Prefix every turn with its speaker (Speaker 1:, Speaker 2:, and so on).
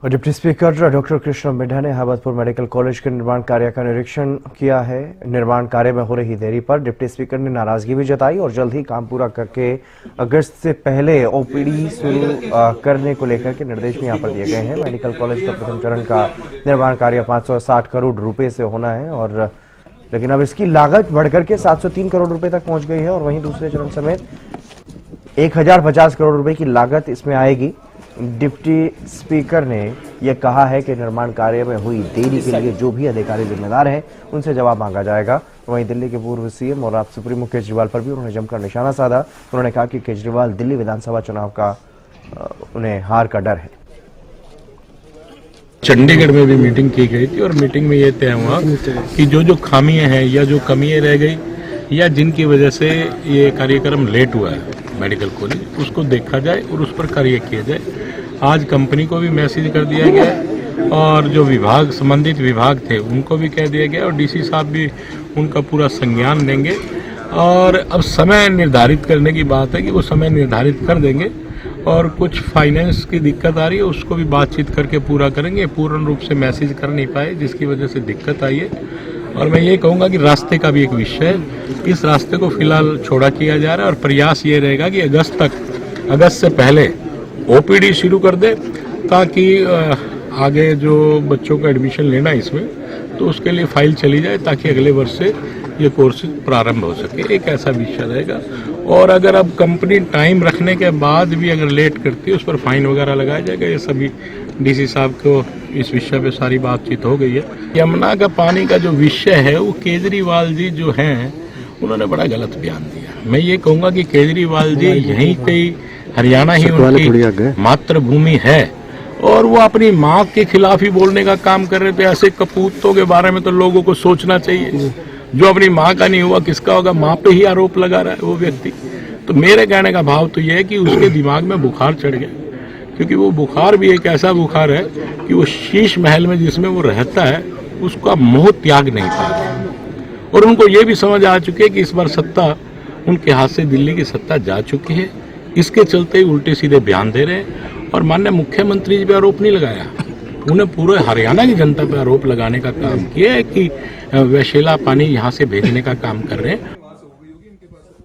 Speaker 1: और deputy speaker doctor Krishan Middha ने Ahmedpur medical college के निर्माण कार्य का निरीक्षण किया है। निर्माण कार्य में हो रही देरी पर डिप्टी स्पीकर ने नाराजगी भी जताई और जल्द ही काम पूरा करके अगस्त से पहले ओपीडी शुरू करने को लेकर के निर्देश भी यहाँ पर दिए गए हैं। मेडिकल कॉलेज का प्रथम चरण का निर्माण कार्य 560 करोड़ रुपए से होना है और लेकिन अब इसकी लागत बढ़कर के 703 करोड़ रुपए तक पहुंच गई है और वहीं दूसरे चरण समेत 1050 करोड़ रुपए की लागत इसमें आएगी। डिप्टी स्पीकर ने यह कहा है कि निर्माण कार्य में हुई देरी के लिए जो भी अधिकारी जिम्मेदार हैं उनसे जवाब मांगा जाएगा। वहीं दिल्ली के पूर्व सीएम और आप सुप्रीमो केजरीवाल पर भी उन्होंने जमकर निशाना साधा। उन्होंने कहा कि केजरीवाल दिल्ली विधानसभा चुनाव का उन्हें हार का डर है।
Speaker 2: चंडीगढ़ में भी मीटिंग की गई थी और मीटिंग में ये तय हुआ कि जो खामियां हैं या जो कमियां रह गई या जिनकी वजह से ये कार्यक्रम लेट हुआ है मेडिकल कॉलेज, उसको देखा जाए और उस पर कार्य किया जाए। आज कंपनी को भी मैसेज कर दिया गया और जो विभाग संबंधित विभाग थे उनको भी कह दिया गया और डीसी साहब भी उनका पूरा संज्ञान लेंगे और अब समय निर्धारित करने की बात है कि वो समय निर्धारित कर देंगे और कुछ फाइनेंस की दिक्कत आ रही है उसको भी बातचीत करके पूरा करेंगे। पूर्ण रूप से मैसेज कर नहीं पाए जिसकी वजह से दिक्कत आई है और मैं ये कहूँगा कि रास्ते का भी एक विषय है। इस रास्ते को फिलहाल छोड़ा किया जा रहा है और प्रयास ये रहेगा कि अगस्त से पहले ओपीडी शुरू कर दे ताकि आगे जो बच्चों का एडमिशन लेना है इसमें तो उसके लिए फाइल चली जाए ताकि अगले वर्ष से ये कोर्स प्रारंभ हो सके। एक ऐसा विषय रहेगा और अगर अब कंपनी टाइम रखने के बाद भी अगर लेट करती है उस पर फाइन वगैरह लगाया जाएगा। ये सभी डीसी साहब को इस विषय पे सारी बातचीत हो गई है। यमुना का पानी का जो विषय है वो केजरीवाल जी जो हैं उन्होंने बड़ा गलत बयान दिया। मैं ये कहूँगा कि केजरीवाल जी यहीं पे हरियाणा ही उनकी मातृभूमि है और वो अपनी माँ के खिलाफ ही बोलने का काम कर रहे थे। ऐसे कपूतों के बारे में तो लोगों को सोचना चाहिए। जो अपनी माँ का नहीं हुआ किसका होगा? माँ पे ही आरोप लगा रहा है वो व्यक्ति। तो मेरे कहने का भाव तो यह है कि उसके दिमाग में बुखार चढ़ गया, क्योंकि वो बुखार भी एक ऐसा बुखार है कि वो शीश महल में जिसमें वो रहता है उसका मोह त्याग नहीं पा रहा और उनको ये भी समझ आ चुकी है कि इस बार सत्ता उनके हाथ से दिल्ली की सत्ता जा चुकी है। इसके चलते ही उल्टे सीधे बयान दे रहे हैं और माननीय मुख्यमंत्री जी पे आरोप नहीं लगाया, उन्हें पूरे हरियाणा की जनता पे आरोप लगाने का काम किया है कि वैशेला पानी यहाँ से भेजने का काम कर रहे हैं